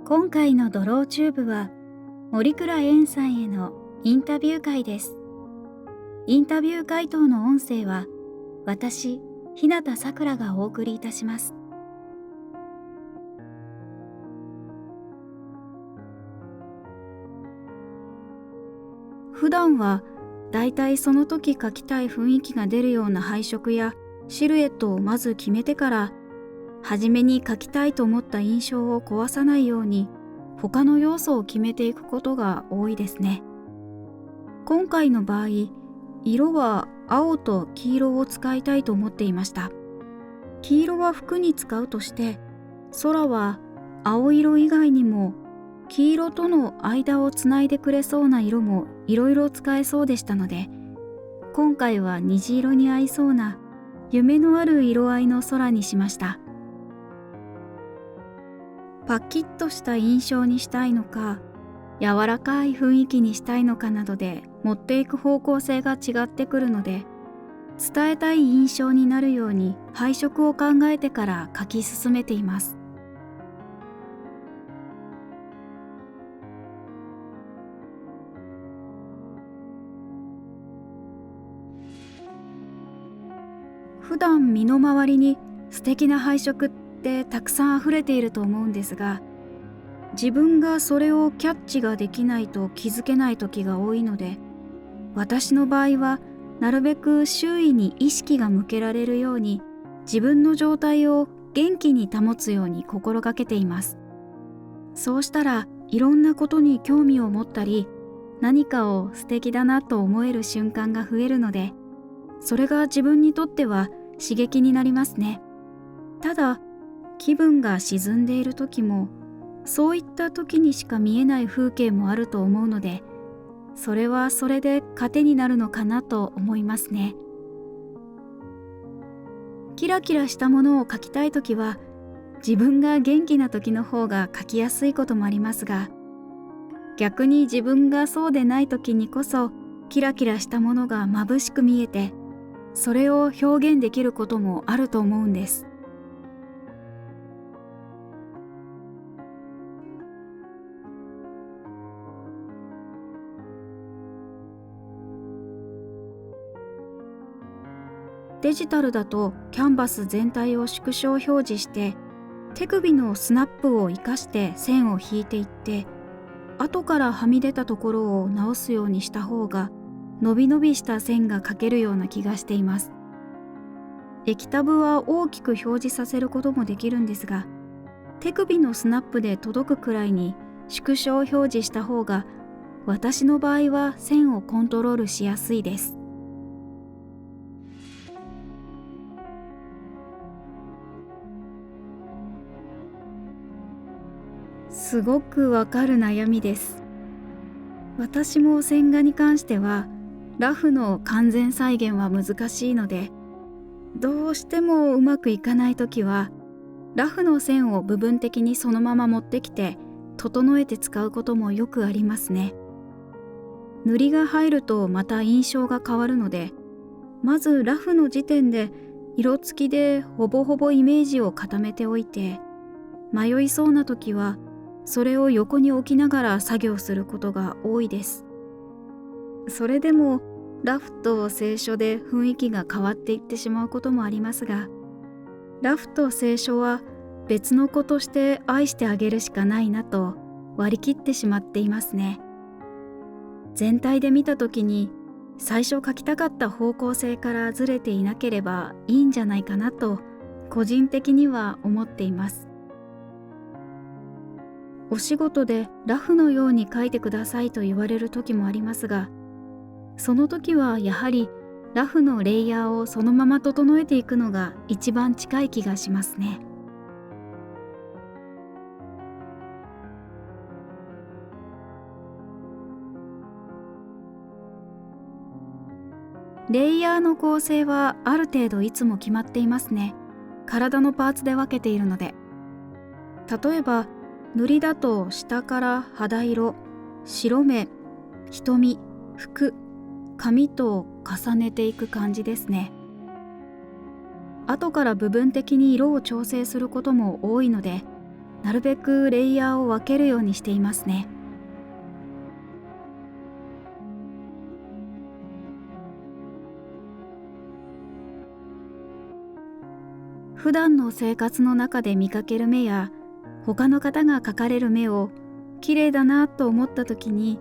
今回のドローチューブは森倉縁さんへのインタビュー会です。インタビュー回答の音声は私、日向さくらがお送りいたします。普段はだいたいその時描きたい雰囲気が出るような配色やシルエットをまず決めてから、初めに描きたいと思った印象を壊さないように他の要素を決めていくことが多いですね。今回の場合、色は青と黄色を使いたいと思っていました。黄色は服に使うとして、空は青色以外にも黄色との間をつないでくれそうな色もいろいろ使えそうでしたので、今回は虹色に合いそうな夢のある色合いの空にしました。パキッとした印象にしたいのか、柔らかい雰囲気にしたいのかなどで持っていく方向性が違ってくるので、伝えたい印象になるように配色を考えてから描き進めています。普段身の回りに素敵な配色ってたくさん溢れていると思うんですが、自分がそれをキャッチができないと気づけない時が多いので、私の場合はなるべく周囲に意識が向けられるように、自分の状態を元気に保つように心がけています。そうしたらいろんなことに興味を持ったり、何かを素敵だなと思える瞬間が増えるので、それが自分にとっては刺激になりますね。ただ、気分が沈んでいる時も、そういった時にしか見えない風景もあると思うので、それはそれで糧になるのかなと思いますね。キラキラしたものを描きたい時は、自分が元気な時の方が描きやすいこともありますが、逆に自分がそうでない時にこそキラキラしたものが眩しく見えて、それを表現できることもあると思うんです。デジタルだとキャンバス全体を縮小表示して、手首のスナップを生かして線を引いていって、後からはみ出たところを直すようにした方が伸び伸びした線が描けるような気がしています。液タブは大きく表示させることもできるんですが、手首のスナップで届くくらいに縮小表示した方が、私の場合は線をコントロールしやすいです。すごくわかる悩みです。私も線画に関してはラフの完全再現は難しいので、どうしてもうまくいかないときはラフの線を部分的にそのまま持ってきて整えて使うこともよくありますね。塗りが入るとまた印象が変わるので、まずラフの時点で色付きでほぼほぼイメージを固めておいて、迷いそうな時はそれを横に置きながら作業することが多いです。それでもラフと清書で雰囲気が変わっていってしまうこともありますが、ラフと清書は別の子として愛してあげるしかないなと割り切ってしまっていますね。全体で見た時に最初描きたかった方向性からずれていなければいいんじゃないかなと個人的には思っています。お仕事でラフのように描いてくださいと言われる時もありますが、その時はやはりラフのレイヤーをそのまま整えていくのが一番近い気がしますね。レイヤーの構成はある程度いつも決まっていますね。体のパーツで分けているので。例えば塗りだと下から肌色、白目、瞳、服、髪と重ねていく感じですね。後から部分的に色を調整することも多いので、なるべくレイヤーを分けるようにしていますね。普段の生活の中で見かける目や他の方が描かれる目を綺麗だなと思った時に、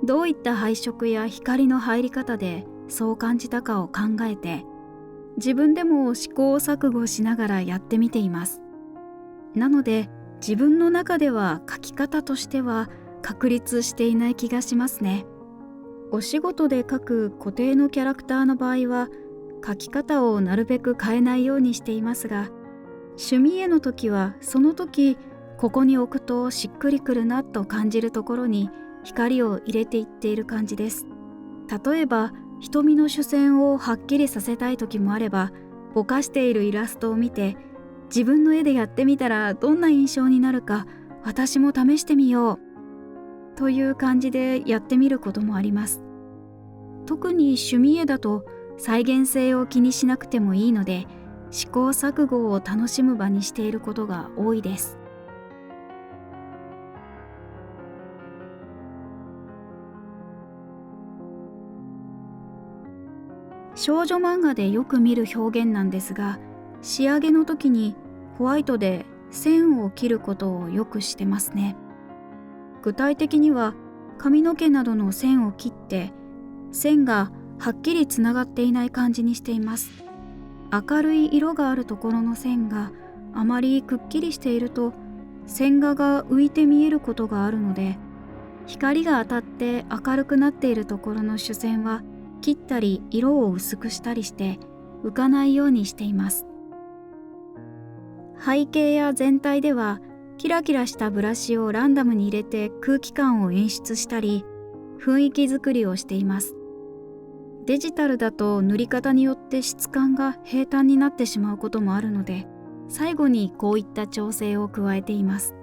どういった配色や光の入り方でそう感じたかを考えて、自分でも試行錯誤しながらやってみています。なので自分の中では描き方としては確立していない気がしますね。お仕事で描く固定のキャラクターの場合は描き方をなるべく変えないようにしていますが、趣味絵の時はその時ここに置くとしっくりくるなと感じるところに光を入れていっている感じです。例えば瞳の主線をはっきりさせたい時もあれば、ぼかしているイラストを見て自分の絵でやってみたらどんな印象になるか私も試してみようという感じでやってみることもあります。特に趣味絵だと再現性を気にしなくてもいいので、試行錯誤を楽しむ場にしていることが多いです。少女漫画でよく見る表現なんですが、仕上げの時にホワイトで線を切ることをよくしてますね。具体的には髪の毛などの線を切って、線がはっきりつながっていない感じにしています。明るい色があるところの線があまりくっきりしていると線画が浮いて見えることがあるので、光が当たって明るくなっているところの主線は切ったり色を薄くしたりして浮かないようにしています。背景や全体ではキラキラしたブラシをランダムに入れて空気感を演出したり、雰囲気作りをしています。デジタルだと塗り方によって質感が平坦になってしまうこともあるので、最後にこういった調整を加えています。